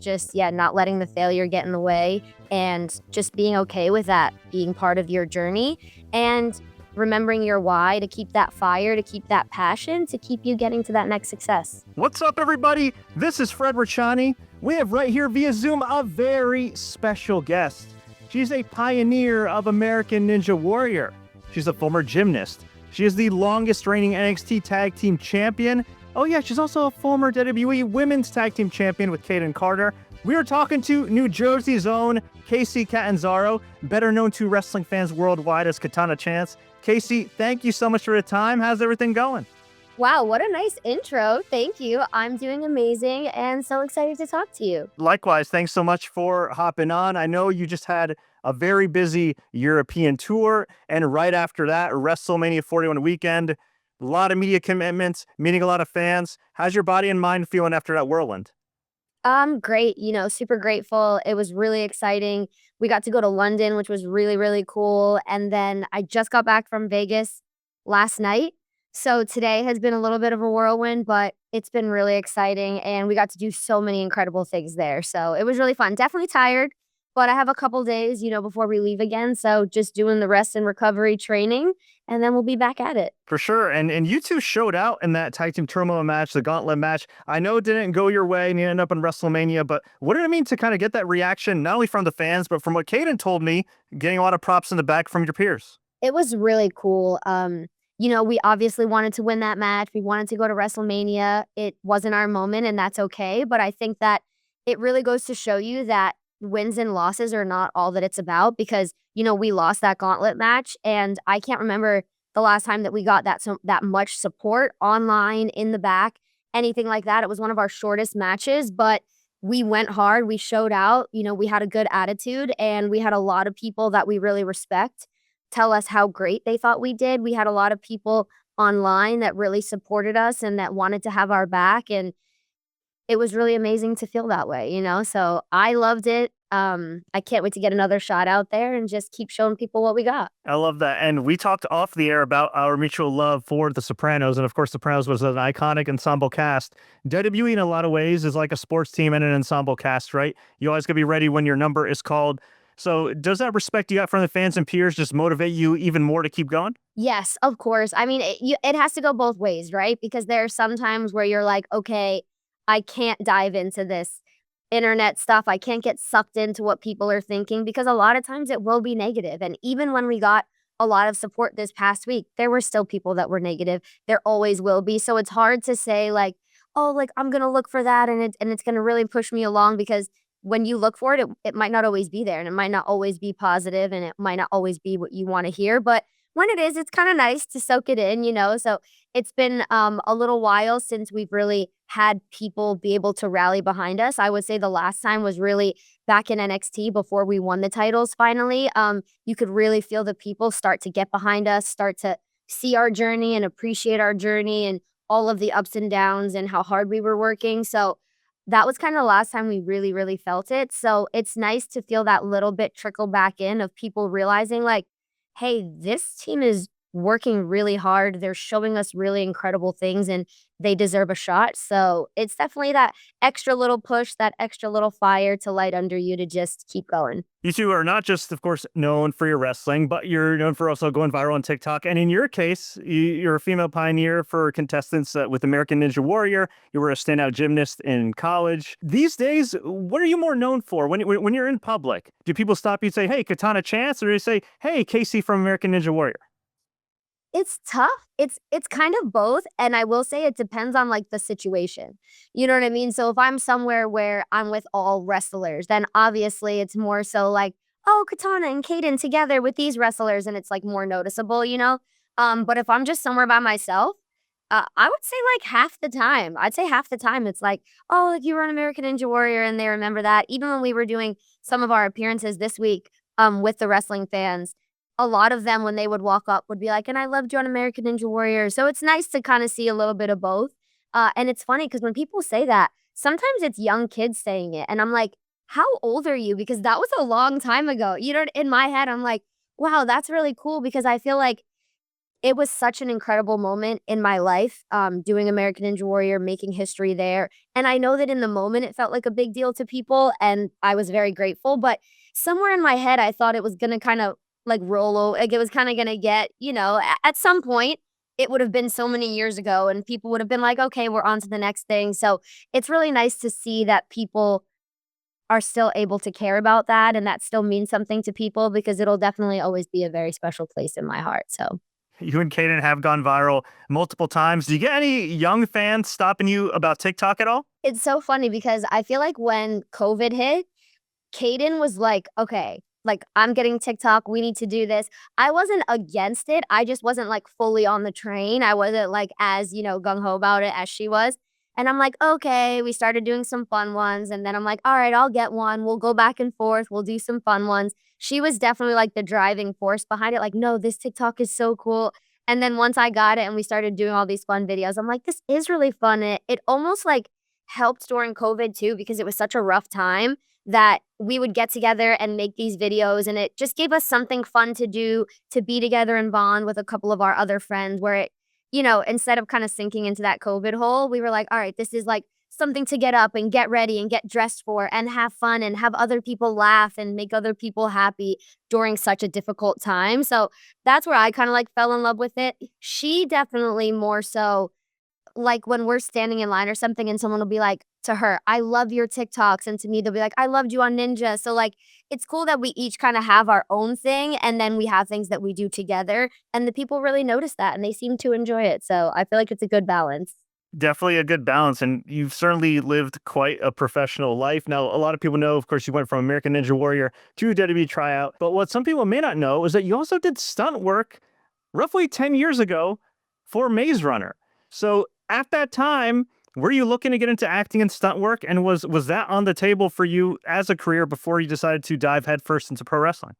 just, yeah, not letting the failure get in the way and just being okay with that being part of your journey and remembering your why to keep that fire, to keep that passion, to keep you getting to that next success. What's up, everybody? This is Fred Richani. We have right here via Zoom a very special guest. She's a pioneer of American Ninja Warrior. She's a former gymnast. She is the longest reigning NXT Tag Team Champion. Oh yeah, she's also a former WWE Women's Tag Team Champion with Kayden Carter. We are talking to New Jersey's own Kacy Catanzaro, better known to wrestling fans worldwide as Katana Chance. Kacy, thank you so much for the time. How's everything going? Wow, what a nice intro. Thank you. I'm doing amazing and so excited to talk to you. Likewise, thanks so much for hopping on. I know you just had a very busy European tour, and right after that, WrestleMania 41 weekend, a lot of media commitments, meeting a lot of fans. How's your body and mind feeling after that whirlwind? Great, super grateful. It was really exciting. We got to go to London, which was really, really cool. And then I just got back from Vegas last night. So today has been a little bit of a whirlwind, but it's been really exciting. And we got to do so many incredible things there. So it was really fun. Definitely tired, but I have a couple days, before we leave again. So just doing the rest and recovery training, and then we'll be back at it. For sure. And you two showed out in that tag team turmoil match, the gauntlet match. I know it didn't go your way and you ended up in WrestleMania, but what did it mean to kind of get that reaction, not only from the fans, but from what Kayden told me, getting a lot of props in the back from your peers? It was really cool. We obviously wanted to win that match. We wanted to go to WrestleMania. It wasn't our moment, and that's okay. But I think that it really goes to show you that wins and losses are not all that it's about because, we lost that gauntlet match, and I can't remember the last time that we got that much support online, in the back, anything like that. It was one of our shortest matches, but we went hard. We showed out. We had a good attitude, and we had a lot of people that we really respect tell us how great they thought we did. We had a lot of people online that really supported us and that wanted to have our back, and it was really amazing to feel that way, So I loved it. I can't wait to get another shot out there and just keep showing people what we got. I love that. And we talked off the air about our mutual love for The Sopranos. And of course, Sopranos was an iconic ensemble cast. WWE, in a lot of ways, is like a sports team and an ensemble cast, right? You always got to be ready when your number is called. So does that respect you got from the fans and peers just motivate you even more to keep going? Yes, of course. I mean, it has to go both ways, right? Because there are some times where you're like, okay, I can't dive into this internet stuff. I can't get sucked into what people are thinking because a lot of times it will be negative. And even when we got a lot of support this past week, there were still people that were negative. There always will be. So it's hard to say like, oh, like I'm going to look for that and it's going to really push me along because when you look for it, it might not always be there and it might not always be positive and it might not always be what you want to hear. But when it is, it's kind of nice to soak it in, So it's been a little while since we've really had people be able to rally behind us. I would say the last time was really back in NXT before we won the titles finally. You could really feel the people start to get behind us, start to see our journey and appreciate our journey and all of the ups and downs and how hard we were working. So that was kind of the last time we really, really felt it. So it's nice to feel that little bit trickle back in of people realizing like, hey, this team is working really hard. They're showing us really incredible things and they deserve a shot. So it's definitely that extra little push, that extra little fire to light under you to just keep going. You two are not just, of course, known for your wrestling, but you're known for also going viral on TikTok. And in your case, you're a female pioneer for contestants with American Ninja Warrior. You were a standout gymnast in college. These days, what are you more known for when you're in public? Do people stop you and say, hey, Katana Chance? Or do they say, hey, Kacy from American Ninja Warrior? It's tough. It's kind of both, and I will say it depends on, like, the situation. You know what I mean? So if I'm somewhere where I'm with all wrestlers, then obviously it's more so like, "Oh, Katana and Kayden together with these wrestlers," and it's, like, more noticeable? But if I'm just somewhere by myself, I would say, like, half the time. I'd say half the time it's like, "Oh, like, you were on American Ninja Warrior," and they remember that. Even when we were doing some of our appearances this week, with the wrestling fans, a lot of them, when they would walk up, would be like, "And I loved you on American Ninja Warrior." So it's nice to kinda see a little bit of both. And it's funny because when people say that, sometimes it's young kids saying it, and I'm like, "How old are you?" Because that was a long time ago. In my head, I'm like, "Wow, that's really cool," because I feel like it was such an incredible moment in my life, doing American Ninja Warrior, making history there, and I know that in the moment it felt like a big deal to people, and I was very grateful, but somewhere in my head, I thought it was gonna kinda, like, like, it was kinda gonna get, at some point, it would have been so many years ago, and people would have been like, "Okay, we're on to the next thing," so it's really nice to see that people are still able to care about that, and that still means something to people because it'll definitely always be a very special place in my heart, so You and Kayden have gone viral multiple times. Do you get any young fans stopping you about TikTok at all? it's so funny because I feel like when COVID hit, Kayden was like, "Okay, like, I'm getting TikTok, we need to do this." I wasn't against it, I just wasn't, like, fully on the train, I wasn't, like, as, gung ho about it as she was, and I'm like, "Okay," we started doing some fun ones, and then I'm like, "Alright, I'll get one, we'll go back and forth, we'll do some fun ones." She was definitely, like, the driving force behind it, like, "No, this TikTok is so cool," and then once I got it and we started doing all these fun videos, I'm like, "This is really fun," it almost, like, helped during COVID too because it was such a rough time that we would get together and make these videos, and it just gave us something fun to do, to be together and bond with a couple of our other friends where instead of kinda sinking into that COVID hole, we were like, "Alright, this is, like, something to get up and get ready and get dressed for and have fun and have other people laugh and make other people happy during such a difficult time." So, that's where I kinda, like, fell in love with it. She definitely more so like, when we're standing in line or something and someone will be like to her, "I love your TikToks," and to me, they'll be like, "I loved you on Ninja." So, like, it's cool that we each kinda have our own thing, and then we have things that we do together, and the people really notice that, and they seem to enjoy it, so I feel like it's a good balance. Definitely a good balance, and you've certainly lived quite a professional life. Now, a lot of people know, of course, you went from American Ninja Warrior to WWE Tryout, but what some people may not know is that you also did stunt work roughly 10 years ago for Maze Runner. So at that time, were you looking to get into acting and stunt work, and was that on the table for you as a career before you decided to dive headfirst into pro wrestling?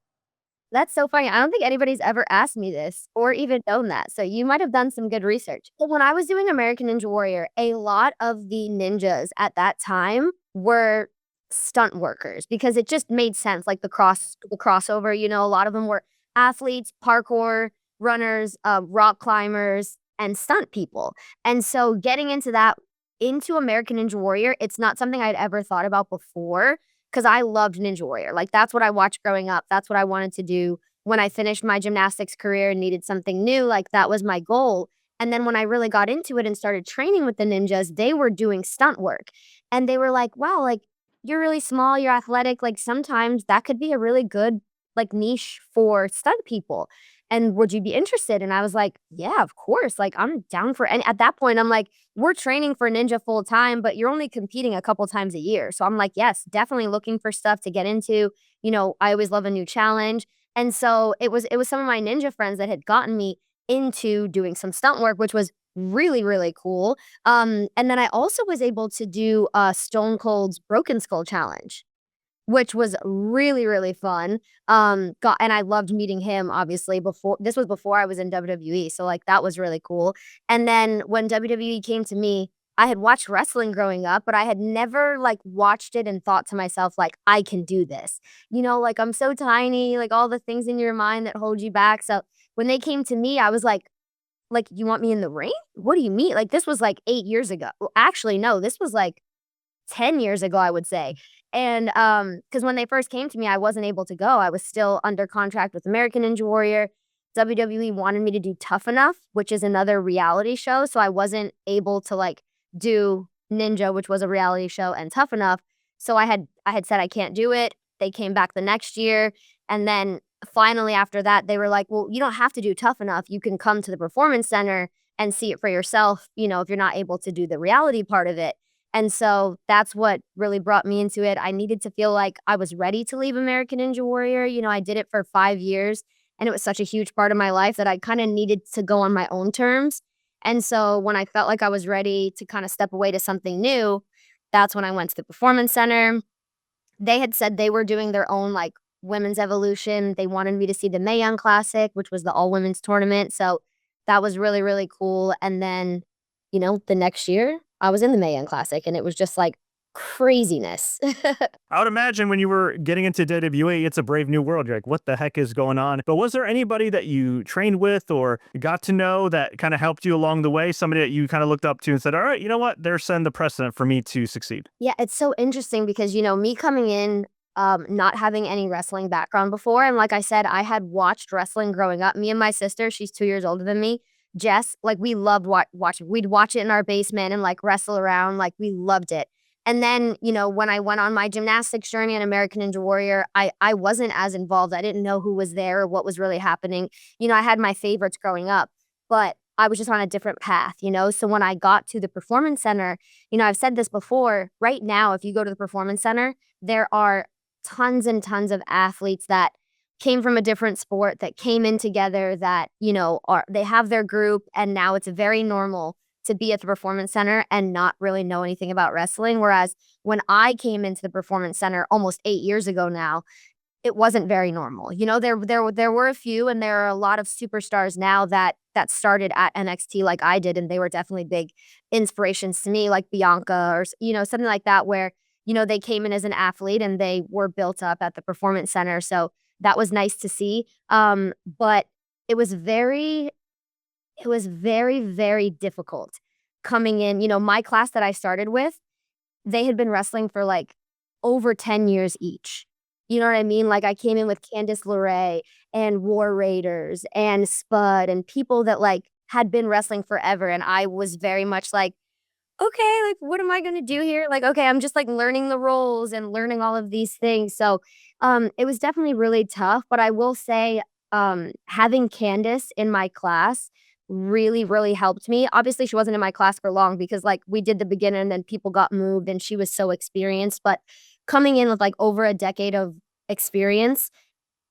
That's so funny. I don't think anybody's ever asked me this or even known that, so you might have done some good research. But when I was doing American Ninja Warrior, a lot of the ninjas at that time were stunt workers because it just made sense, like the crossover, a lot of them were athletes, parkour, runners, rock climbers, and stunt people. And so getting into American Ninja Warrior, it's not something I'd ever thought about before 'cause I loved Ninja Warrior, like, that's what I watched growing up, that's what I wanted to do. When I finished my gymnastics career and needed something new, like, that was my goal, and then when I really got into it and started training with the ninjas, they were doing stunt work, and they were like, "Wow, like, you're really small, you're athletic, like, sometimes that could be a really good, like, niche for stunt people, and would you be interested?" And I was like, "Yeah, of course, like, I'm down for" and at that point, I'm like, we're training for Ninja full time, but you're only competing a couple times a year. So I'm like, yes, definitely looking for stuff to get into. I always love a new challenge. And so it was some of my ninja friends that had gotten me into doing some stunt work, which was really, really cool. And then I also was able to do Stone Cold's Broken Skull Challenge, which was really, really fun. Got and I loved meeting him obviously before I was in WWE, so, like, that was really cool. And then when WWE came to me, I had watched wrestling growing up, but I had never, like, watched it and thought to myself, like, "I can do this." Like, I'm so tiny, like, all the things in your mind that hold you back, so when they came to me, I was like, "You want me in the ring? What do you mean?" Like, this was, like, 8 years ago. Well, actually, no, this was, like, 10 years ago, I would say. And, because when they first came to me, I wasn't able to go. I was still under contract with American Ninja Warrior. WWE wanted me to do Tough Enough, which is another reality show, so I wasn't able to, like, do Ninja, which was a reality show, and Tough Enough. So I had said I can't do it. They came back the next year, and then finally after that, they were like, "Well, you don't have to do Tough Enough. You can come to the performance center and see it for yourself, if you're not able to do the reality part of it." And so that's what really brought me into it. I needed to feel like I was ready to leave American Ninja Warrior. I did it for 5 years, and it was such a huge part of my life that I kinda needed to go on my own terms. And so when I felt like I was ready to kinda step away to something new, that's when I went to the performance center. They had said they were doing their own, like, women's evolution. They wanted me to see the Mae Young Classic, which was the all-women's tournament, so that was really, really cool, and then, the next year, I was in the Mae Young Classic, and it was just, like, Craziness. I would imagine when you were getting into WWE, it's a brave new world. You're like, what the heck is going on? But was there anybody that you trained with or got to know that kind of helped you along the way? Somebody that you kind of looked up to and said, all right, you know what? They're setting the precedent for me to succeed. Yeah, it's so interesting because, me coming in, not having any wrestling background before, and like I said, I had watched wrestling growing up. Me and my sister, she's 2 years older than me, Jess, like, we loved watching. We'd watch it in our basement and, like, wrestle around, like, we loved it. And then, when I went on my gymnastics journey on American Ninja Warrior, I wasn't as involved. I didn't know who was there or what was really happening. I had my favorites growing up, but I was just on a different path. So when I got to the performance center, I've said this before, right now, if you go to the performance center, there are tons and tons of athletes that came from a different sport that came in together that, they have their group and now it's very normal to be at the performance center and not really know anything about wrestling. Whereas when I came into the performance center almost 8 years ago now, it wasn't very normal. There were a few, and there are a lot of superstars now that started at NXT like I did, and they were definitely big inspirations to me, like Bianca or something like that, where they came in as an athlete and they were built up at the performance center. So that was nice to see. But it was very, it was very, very difficult coming in. My class that I started with, they had been wrestling for like over 10 years each. You know what I mean? Like, I came in with Candice LeRae and War Raiders and Spud and people that, like, had been wrestling forever, and I was very much like, "Okay, like, what am I gonna do here?" Like, "Okay, I'm just, like, learning the roles and learning all of these things." So, it was definitely really tough, but I will say, having Candice in my class really, really helped me. Obviously, she wasn't in my class for long because, like, we did the beginner and then people got moved and she was so experienced, but coming in with, like, over a decade of experience,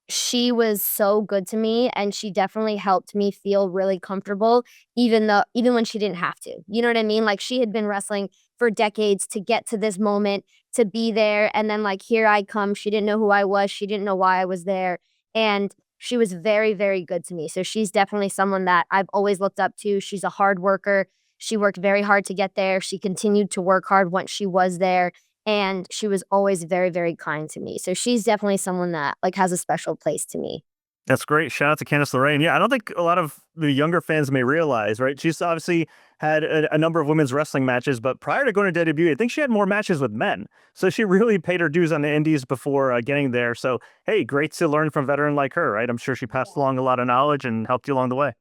she was so good to me, and she definitely helped me feel really comfortable even when she didn't have to. You know what I mean? Like, she had been wrestling for decades to get to this moment, to be there, and then, like, here I come. She didn't know who I was, she didn't know why I was there, and she was very, very good to me. So she's definitely someone that I've always looked up to. She's a hard worker. She worked very hard to get there. She continued to work hard once she was there, and she was always very, very kind to me. So she's definitely someone that, like, has a special place to me. That's great. Shout out to Candice LeRae. And yeah, I don't think a lot of the younger fans may realize, right? She's obviously had a number of women's wrestling matches, but prior to going to WWE, I think she had more matches with men. So she really paid her dues on the indies before getting there. So, hey, great to learn from a veteran like her, right? I'm sure she passed along a lot of knowledge and helped you along the way.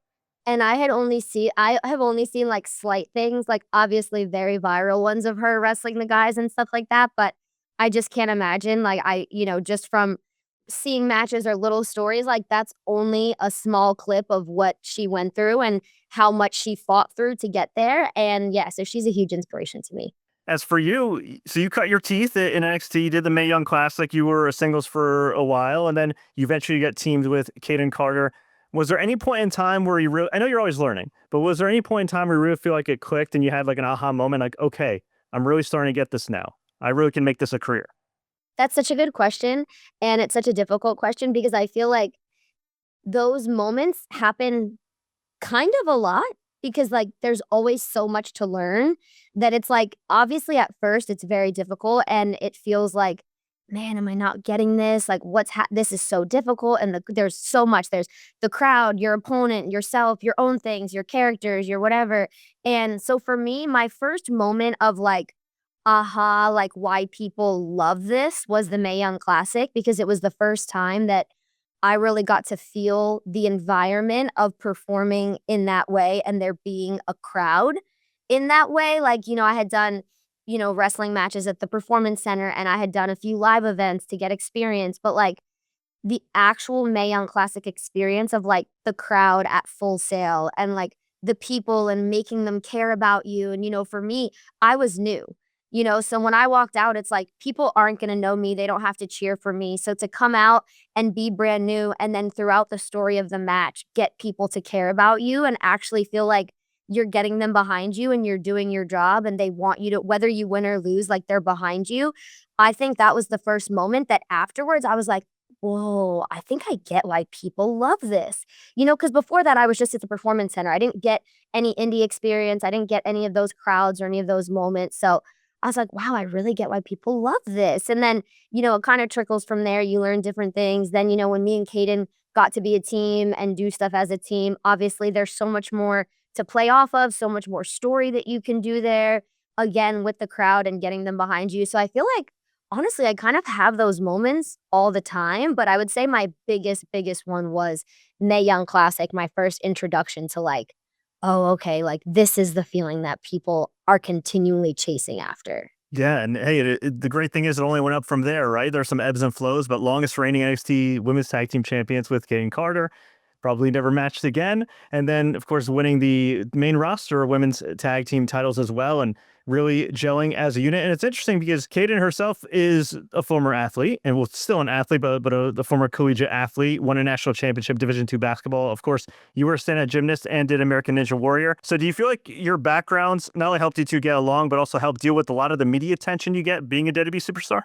And I have only seen, like, slight things, like, obviously very viral ones of her wrestling the guys and stuff like that, but I just can't imagine, like, just from seeing matches or little stories, like, that's only a small clip of what she went through and how much she fought through to get there, and yeah, so she's a huge inspiration to me. As for you, so you cut your teeth in NXT, you did the Mae Young Classic, you were a singles for a while, and then you eventually got teamed with Kayden Carter. Was there any point in time where you really, I know you're always learning, but was there any point in time where you really feel like it clicked and you had like an aha moment, like, okay, I'm really starting to get this now. I really can make this a career. That's such a good question, and it's such a difficult question because I feel like those moments happen kind of a lot because, like, there's always so much to learn that it's like, obviously, at first, it's very difficult, and it feels like, "Man, am I not getting this? Like, this is so difficult," and there's so much. There's the crowd, your opponent, yourself, your own things, your characters, your whatever, and so for me, my first moment of, like, aha, like, why people love this was the Mae Young Classic because it was the first time that I really got to feel the environment of performing in that way and there being a crowd in that way. Like, I had done, wrestling matches at the performance center and I had done a few live events to get experience, but like the actual Mae Young Classic experience of like the crowd at Full Sail and like the people and making them care about you. And, for me, I was new. So when I walked out, it's like people aren't going to know me. They don't have to cheer for me. So to come out and be brand new and then throughout the story of the match, get people to care about you and actually feel like you're getting them behind you and you're doing your job and they want you to, whether you win or lose, like they're behind you. I think that was the first moment that afterwards I was like, whoa, I think I get why people love this. Because before that, I was just at the performance center. I didn't get any indie experience. I didn't get any of those crowds or any of those moments. So I was like, wow, I really get why people love this. And then, it kind of trickles from there. You learn different things. Then, when me and Kayden got to be a team and do stuff as a team, obviously there's so much more to play off of, so much more story that you can do there, again, with the crowd and getting them behind you. So I feel like, honestly, I kind of have those moments all the time, but I would say my biggest one was Mae Young Classic, my first introduction to like, oh, okay, like this is the feeling that people are continually chasing after. Yeah, and hey, the great thing is it only went up from there, right? There's some ebbs and flows, but longest reigning NXT Women's Tag Team Champions with Kayden Carter, probably never matched again. And then, of course, winning the main roster women's tag team titles as well, and really gelling as a unit. And it's interesting because Kayden herself is a former athlete, and well, still an athlete, but a former collegiate athlete, won a national championship, Division II basketball. Of course, you were a stand-up gymnast and did American Ninja Warrior. So do you feel like your backgrounds not only helped you two get along, but also helped deal with a lot of the media attention you get being a WWE superstar?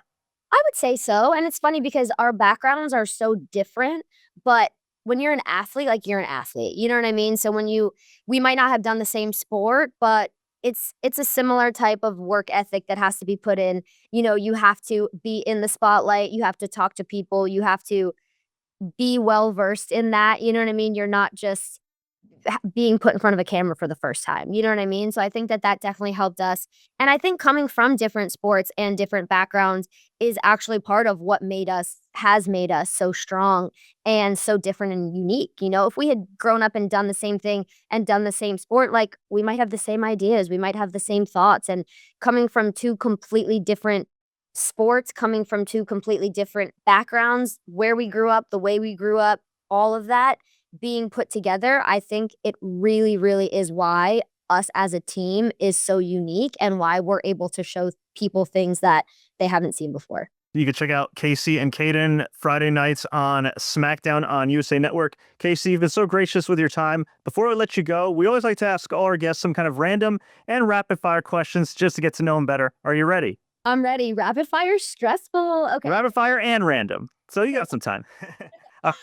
I would say so, and it's funny because our backgrounds are so different, but when you're an athlete, like, you're an athlete, you know what I mean? So we might not have done the same sport, but it's a similar type of work ethic that has to be put in. You have to be in the spotlight, you have to talk to people, you have to be well versed in that, you know what I mean? You're not just being put in front of a camera for the first time, you know what I mean? So I think that that definitely helped us, and I think coming from different sports and different backgrounds is actually part of what has made us so strong and so different and unique. If we had grown up and done the same thing and done the same sport, like, we might have the same ideas, we might have the same thoughts, and coming from 2 completely different sports, coming from 2 completely different backgrounds, where we grew up, the way we grew up, all of that being put together, I think it really, really is why us as a team is so unique and why we're able to show people things that they haven't seen before. You can check out Kacy and Kayden Friday nights on SmackDown on USA Network. Kacy, you've been so gracious with your time. Before I let you go, we always like to ask all our guests some kind of random and rapid fire questions just to get to know them better. Are you ready? I'm ready. Rapid fire, stressful. Okay. Rapid fire and random. So you got some time. Uh,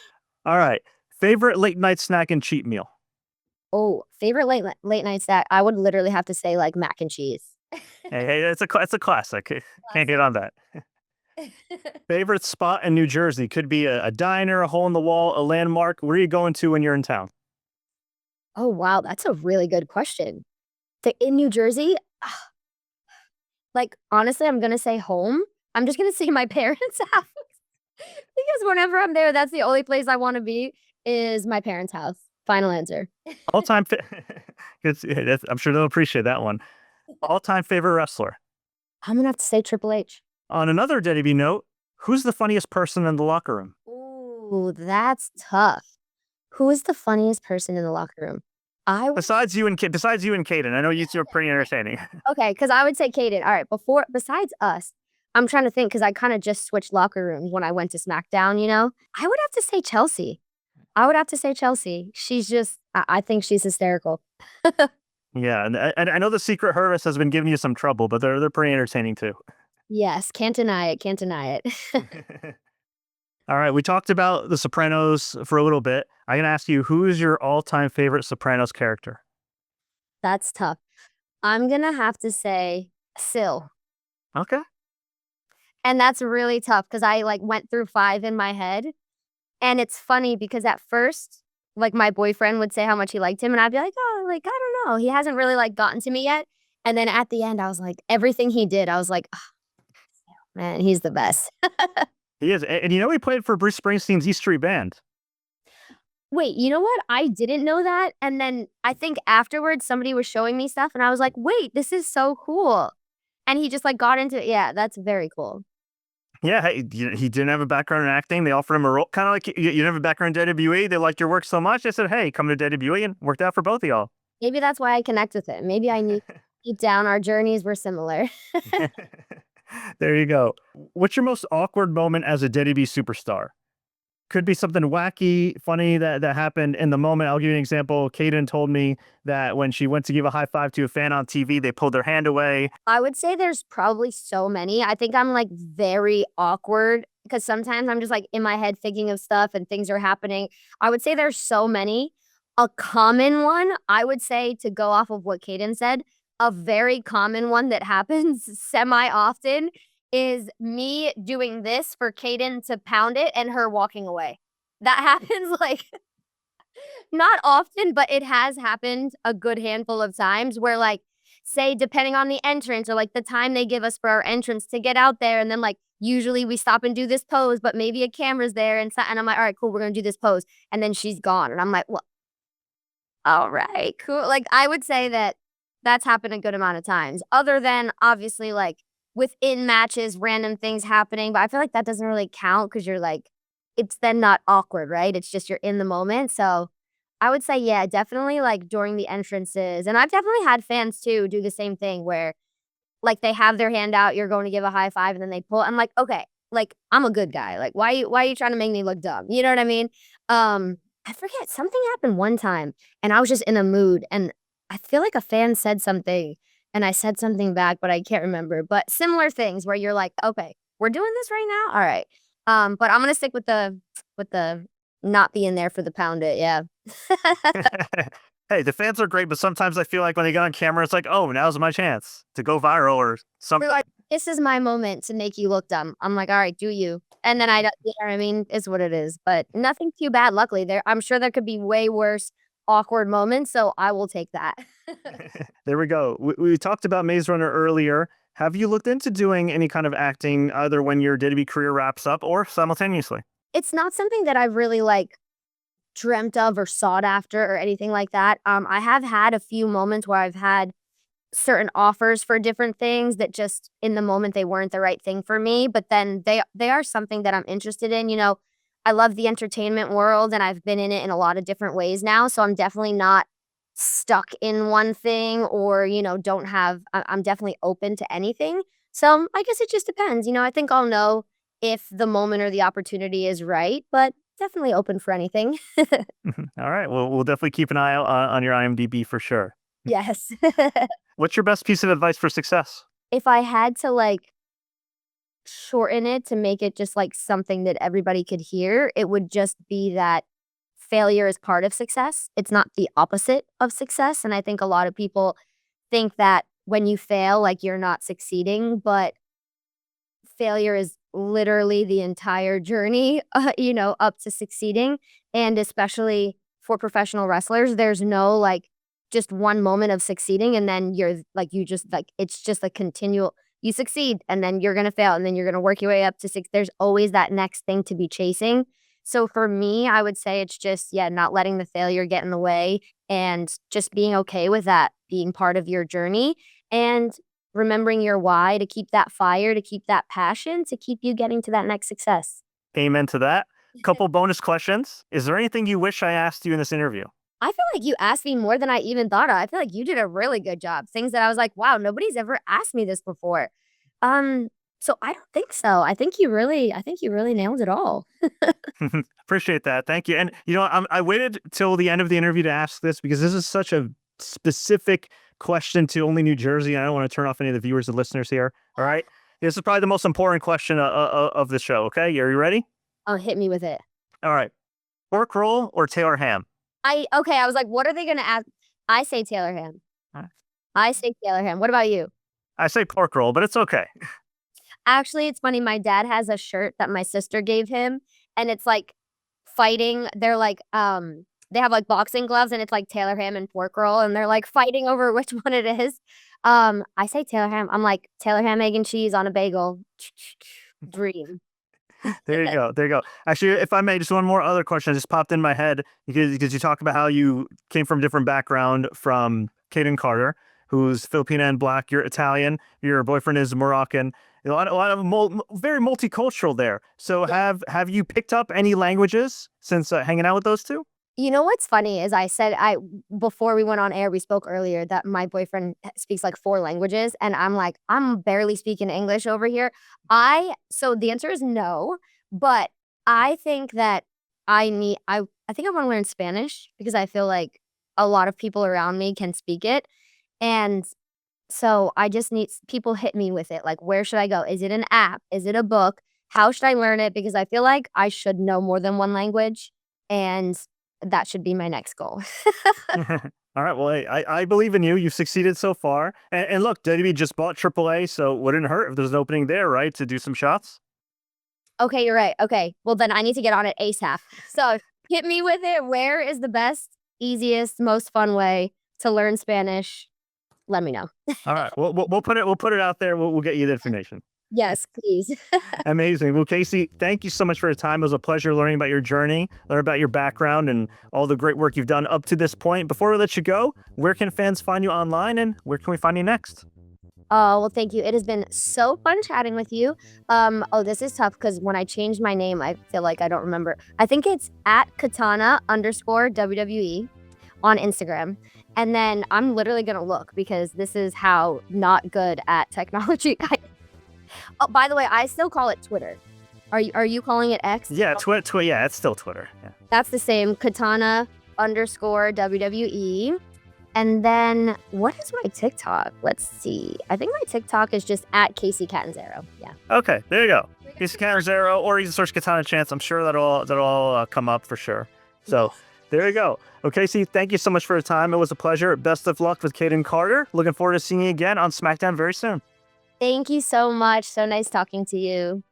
all right. Favorite late night snack and cheat meal? Oh, favorite late night snack. I would literally have to say like mac and cheese. Hey, it's a classic. Can't get Classic. on that. Favorite spot in New Jersey? Could be a diner, a hole in the wall, a landmark. Where are you going to when you're in town? Oh, wow, that's a really good question. In New Jersey, like, honestly, I'm gonna say home. I'm just gonna say my parents' house because whenever I'm there, that's the only place I wanna be is my parents' house. Final answer. All time. I'm sure they'll appreciate that one. All time favorite wrestler. I'm gonna have to say Triple H. On another WWE note, who's the funniest person in the locker room? Ooh, that's tough. Who is the funniest person in the locker room? I would Besides you and Kayden, I know you two are pretty entertaining. Okay, because I would say Kayden. Alright, besides us, I'm trying to think because I kinda just switched locker rooms when I went to SmackDown, you know? I would have to say Chelsea. I would have to say Chelsea. She's just I think she's hysterical. Yeah, and I know the Secret Service has been giving you some trouble, but they're pretty entertaining too. Yes, can't deny it, can't deny it. All right, we talked about the Sopranos for a little bit. I'm gonna ask you, who is your all-time favorite Sopranos character? That's tough. I'm gonna have to say Syl, Okay. and that's really tough because I, like, went through 5 in my head, and it's funny because at first, like, my boyfriend would say how much he liked him, and I'd be like, "Oh, like, I don't know, he hasn't really, like, gotten to me yet," and then at the end, I was like everything he did, I was like, "Oh, man, he's the best." He is, and you know he played for Bruce Springsteen's E Street Band. Wait, you know what? I didn't know that, and then I think afterwards, somebody was showing me stuff, and I was like, "Wait, this is so cool," and he just, like, got into it. Yeah, that's very cool. Yeah, hey, he didn't have a background in acting. They offered him a role, kind of like you didn't have a background in WWE. They liked your work so much, they said, "Hey, come to WWE," and worked out for both of y'all. Maybe that's why I connect with him. Maybe I knew deep down our journeys were similar. There you go. What's your most awkward moment as a WWE superstar? Could be something wacky, funny that happened in the moment. I'll give you an example. Kayden told me that when she went to give a high five to a fan on TV, they pulled their hand away. I would say there's probably so many. I think I'm, like, very awkward because sometimes I'm just, like, in my head thinking of stuff and things are happening. I would say there's so many. A common one, I would say, to go off of what Kayden said, a very common one that happens semi-often is me doing this for Kayden to pound it and her walking away. That happens, like, not often, but it has happened a good handful of times where, like, say, depending on the entrance or, like, the time they give us for our entrance to get out there, and then, like, usually we stop and do this pose, but maybe a camera's there and I'm like, "Alright, cool, we're gonna do this pose," and then she's gone, and I'm like, "Well, alright, cool." Like, I would say that that's happened a good amount of times, other than, obviously, like, within matches, random things happening, but I feel like that doesn't really count because 'cause you're, like it's then not awkward, right? It's just you're in the moment, so I would say, yeah, definitely, like, during the entrances, and I've definitely had fans too do the same thing where, like, they have their hand out, you're going to give a high five, and then they pull I'm like, "Okay, like, I'm a good guy, like, why are you trying to make me look dumb?" You know what I mean? I forget, something happened one time, and I was just in a mood, and I feel like a fan said something, and I said something back, but I can't remember, but similar things where you're like, "Okay, we're doing this right now? Alright." But I'm gonna stick with the not being there for the pound it, yeah. Hey, the fans are great, but sometimes I feel like when they get on camera, it's like, oh, now's my chance to go viral or They're something. like, "This is my moment to make you look dumb." I'm like, "Alright, do you." And then I don't you know what I mean? It's what it is, but nothing too bad, luckily, I'm sure there could be way worse awkward moments, so I will take that. There we go. We talked about Maze Runner earlier. Have you looked into doing any kind of acting either when your WWE career wraps up or simultaneously? It's not something that I've really, like, dreamt of or sought after or anything like that. I have had a few moments where I've had certain offers for different things that just in the moment they weren't the right thing for me, but then they are something that I'm interested in, you know. I love the entertainment world and I've been in it in a lot of different ways now, so I'm definitely not stuck in one thing or, you know, don't have I'm definitely open to anything. So, I guess it just depends, you know, I think I'll know if the moment or the opportunity is right, but definitely open for anything. All right. Well, we'll definitely keep an eye out on your IMDb for sure. Yes. What's your best piece of advice for success? If I had to, like, shorten it to make it just, like, something that everybody could hear, it would just be that failure is part of success. It's not the opposite of success, and I think a lot of people think that when you fail, like, you're not succeeding, but failure is literally the entire journey, you know, up to succeeding, and especially for professional wrestlers, there's no, like, just one moment of succeeding, and then you're like, you just like, it's just a continual you succeed, and then you're gonna fail, and then you're gonna work your way up to there's always that next thing to be chasing. So for me, I would say it's just, yeah, not letting the failure get in the way and just being okay with that being part of your journey, and remembering your why to keep that fire, to keep that passion, to keep you getting to that next success. Amen to that. Couple bonus questions. Is there anything you wish I asked you in this interview? I feel like you asked me more than I even thought of. I feel like you did a really good job. Things that I was like, "Wow, nobody's ever asked me this before." Um, so I don't think so. I think you really nailed it all. Appreciate that. Thank you. And I waited till the end of the interview to ask this because this is such a specific question to only New Jersey. And I don't want to turn off any of the viewers and listeners here. All right. This is probably the most important question of the show. Okay. Are you ready? Oh, hit me with it. All right. Pork roll or Taylor ham? I was like, "What are they gonna ask?" I say Taylor ham. All right. I say Taylor ham. What about you? I say pork roll, but it's okay. Actually, it's funny, my dad has a shirt that my sister gave him, and it's, like, fighting they're, like, they have, like, boxing gloves, and it's, like, Taylor ham and pork roll, and they're, like, fighting over which one it is. I say Taylor ham. I'm like, "Taylor ham, egg, and cheese on a bagel. Dream." There you go. There you go. Actually, if I may, just one more other question just popped in my head because you talk about how you came from a different background from Kayden Carter, who's Filipino and black. You're Italian. Your boyfriend is Moroccan. A lot of very multicultural there. So have you picked up any languages since hanging out with those two? You know what's funny is I said I before we went on air, we spoke earlier that my boyfriend speaks like 4 languages, and I'm like, "I'm barely speaking English over here." So the answer is no, but I think that I think I wanna learn Spanish because I feel like a lot of people around me can speak it, and so I just need people hit me with it, like, "Where should I go? Is it an app? Is it a book? How should I learn it?" Because I feel like I should know more than 1 language, and that should be my next goal. All right. Well, hey, I believe in you. You've succeeded so far. And look, WWE just bought AAA, so wouldn't hurt if there's an opening there, right? To do some shots. Okay, you're right. Okay. Well, then I need to get on it ASAP. So hit me with it. Where is the best, easiest, most fun way to learn Spanish? Let me know. All right. We'll put it out there. We'll get you the information. Yes, please. Amazing. Well, Kacy, thank you so much for your time. It was a pleasure learning about your journey, learn about your background, and all the great work you've done up to this point. Before we let you go, where can fans find you online, and where can we find you next? Oh, well, thank you. It has been so fun chatting with you. Oh, this is tough because when I changed my name, I feel like I don't remember. I think it's at Katana underscore WWE on Instagram. And then I'm literally gonna look because this is how not good at technology I. Oh, by the way, I still call it Twitter. Are you calling it X? Yeah, Twitter. Yeah, it's still Twitter. Yeah. That's the same. Katana underscore WWE. And then what is my TikTok? Let's see. I think my TikTok is just at Kacy Catanzaro. Yeah. Okay, there you go. Kacy Catanzaro, or you can search Katana Chance. I'm sure that'll come up for sure. So there you go. Okay, Kacy, thank you so much for your time. It was a pleasure. Best of luck with Kayden Carter. Looking forward to seeing you again on SmackDown very soon. Thank you so much. So nice talking to you.